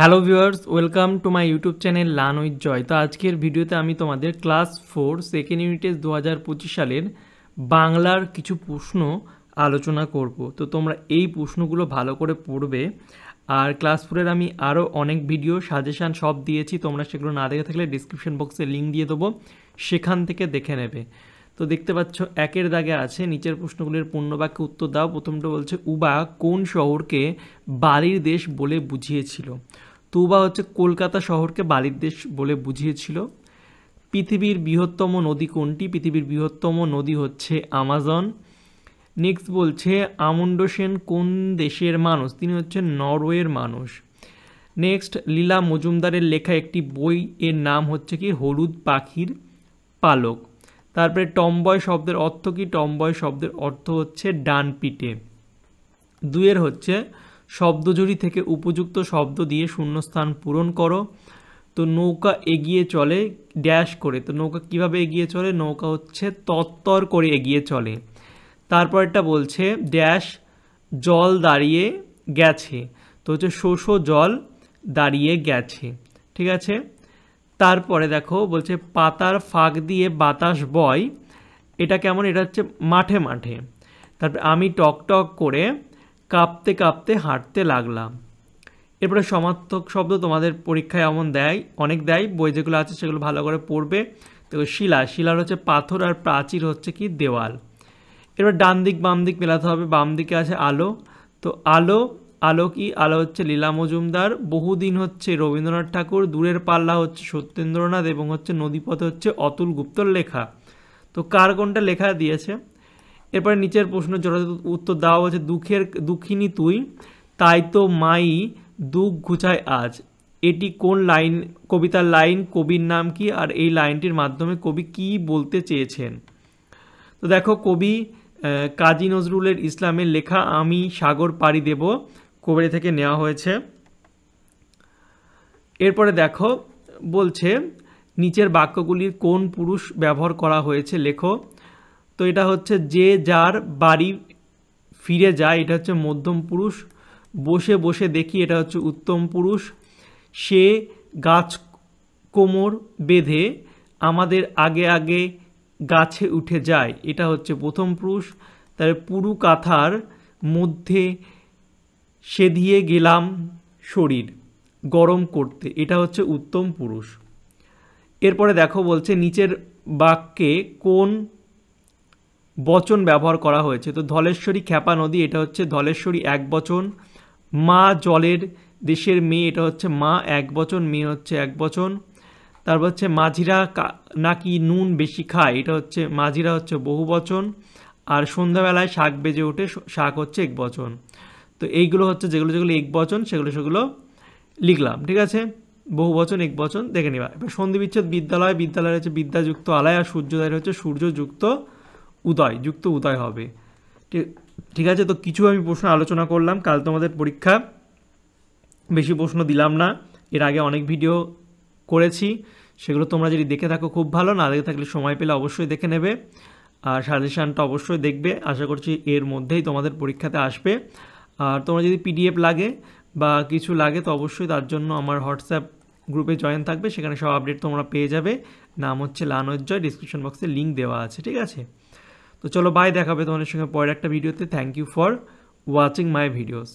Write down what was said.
Hello viewers, welcome to my YouTube channel learn with Joy. তো আজকের ভিডিওতে আমি তোমাদের ক্লাস 4 সেকেন্ড ইউনিটের 2025 সালের বাংলার কিছু প্রশ্ন আলোচনা করব। তো তোমরা এই প্রশ্নগুলো ভালো করে পড়বে। আর ক্লাস 4-এর আমি আরও অনেক ভিডিও সাজেশান সব দিয়েছি, তোমরা সেগুলো না দেখে থাকলে ডিসক্রিপশন বক্সে লিঙ্ক দিয়ে দেবো, সেখান থেকে দেখে নেবে। তো দেখতে পাচ্ছ একের দাগে আছে নিচের প্রশ্নগুলির পূর্ণবাক্যে উত্তর দাও। প্রথমটা বলছে উবা কোন শহরকে বালির দেশ বলে বুঝিয়েছিল? তো উবা হচ্ছে কলকাতা শহরকে বালির দেশ বলে বুঝিয়েছিল। পৃথিবীর বৃহত্তম নদী কোনটি? পৃথিবীর বৃহত্তম নদী হচ্ছে আমাজন। নেক্সট বলছে আমুন্ড সেন কোন দেশের মানুষ? তিনি হচ্ছেন নরওয়ের মানুষ। নেক্সট লীলা মজুমদারের লেখা একটি বই এর নাম হচ্ছে কি হলুদ পাখির পালক। তারপরে টমবয় শব্দের অর্থ কি? টমবয় শব্দের অর্থ হচ্ছে ডান পিঠে। দুইয়ের হচ্ছে শব্দজুড়ি থেকে উপযুক্ত শব্দ দিয়ে শূন্যস্থান পূরণ করো। তো নৌকা এগিয়ে চলে ড্যাশ করে। তো নৌকা কিভাবে এগিয়ে চলে? নৌকা হচ্ছে তত্তর করে এগিয়ে চলে। তারপরটা বলছে ড্যাশ জল দাঁড়িয়ে গেছে। তো হচ্ছে শোষ জল দাঁড়িয়ে গেছে। ঠিক আছে। তারপরে দেখো বলছে পাতার ফাঁক দিয়ে বাতাস বয়, এটা কেমন? এটা হচ্ছে মাঠে মাঠে। তারপরে আমি টক টক করে কাঁপতে কাঁপতে হাঁটতে লাগলাম। এরপরে সমার্থক শব্দ তোমাদের পরীক্ষায় এমন দেয়, অনেক দেয়, বই যেগুলো আছে সেগুলো ভালো করে পড়বে। তো শিলা, শিলার হচ্ছে পাথর, আর প্রাচীর হচ্ছে কি দেওয়াল। এবার ডান দিক বাম দিক মেলাতে হবে। বাম দিকে আছে আলো। তো আলো, আলো কি? আলো হচ্ছে লীলা মজুমদার। বহুদিন হচ্ছে রবীন্দ্রনাথ ঠাকুর। দূরের পাল্লা হচ্ছে সত্যেন্দ্রনাথ, এবং হচ্ছে নদীপথে হচ্ছে অতুল গুপ্তর লেখা। তো কার কোনটা লেখা দিয়েছে? এরপরে নিচের প্রশ্ন যথাযথ উত্তর দেওয়া হচ্ছে দুঃখিনী তুই, তাই তো মাই দুঃখ ঘুচায় আজ। এটি কোন লাইন, কবিতার লাইন? কবির নাম কি? আর এই লাইনটির মাধ্যমে কবি কি বলতে চেয়েছেন? তো দেখো কবি কাজী নজরুলের ইসলামের লেখা আমি সাগর পাড়ি দেব কবিতা থেকে নেওয়া হয়েছে। এরপরে দেখো বলছে নিচের বাক্যগুলির কোন পুরুষ ব্যবহার করা হয়েছে লেখো। তো এটা হচ্ছে যে যার বাড়ি ফিরে যায়, এটা হচ্ছে মধ্যম পুরুষ। বসে বসে দেখি, এটা হচ্ছে উত্তম পুরুষ। সে গাছ কোমর বেঁধে আমাদের আগে আগে গাছে উঠে যায়, এটা হচ্ছে প্রথম পুরুষ। তার পুরু কাঁথার মধ্যে সেধিয়ে গেলাম শরীর গরম করতে, এটা হচ্ছে উত্তম পুরুষ। এরপরে দেখো বলছে নিচের বাক্যে কোন বচন ব্যবহার করা হয়েছে? তো ধলেশ্বরী ক্ষেপা নদী, এটা হচ্ছে ধলেশ্বরী এক বচন। মা জলের দেশের মেয়ে, এটা হচ্ছে মা এক বচন, মেয়ে হচ্ছে এক বচন। তারপর হচ্ছে মাঝিরা নাকি নুন বেশি খায়, এটা হচ্ছে মাঝিরা হচ্ছে বহু বচন। আর সন্ধ্যাবেলায় শাক বেজে ওঠে, শাক হচ্ছে এক বচন। তো এইগুলো হচ্ছে যেগুলো যেগুলো এক বচন সেগুলো লিখলাম। ঠিক আছে, বহু বচন এক বচন দেখে নিবা। এবার সন্ধি বিচ্ছেদ বিদ্যালয়, বিদ্যালয়ের হচ্ছে বিদ্যাযুক্ত আলয়, আর সূর্যোদয়ের হচ্ছে সূর্যযুক্ত উদয়, যুক্ত উদয় হবে। ঠিক আছে। তো কিছু আমি প্রশ্ন আলোচনা করলাম, কাল তোমাদের পরীক্ষা, বেশি প্রশ্ন দিলাম না। এর আগে অনেক ভিডিও করেছি, সেগুলো তোমরা যদি দেখে থাকো খুব ভালো, না দেখে থাকলে সময় পেলে অবশ্যই দেখে নেবে। আর সাজেশানটা অবশ্যই দেখবে, আশা করছি এর মধ্যেই তোমাদের পরীক্ষাতে আসবে। আর তোমরা যদি পিডিএফ লাগে বা কিছু লাগে তো অবশ্যই তার জন্য আমার হোয়াটসঅ্যাপ গ্রুপে জয়েন থাকবে, সেখানে সব আপডেট তোমরা পেয়ে যাবে। নাম হচ্ছে লার্ন উইথ জয়, ডিসক্রিপশন বক্সে লিঙ্ক দেওয়া আছে। ঠিক আছে। তো চলো বাই, দেখাবে তোমাদের সঙ্গে পরের একটা ভিডিওতে। Thank you for watching my videos.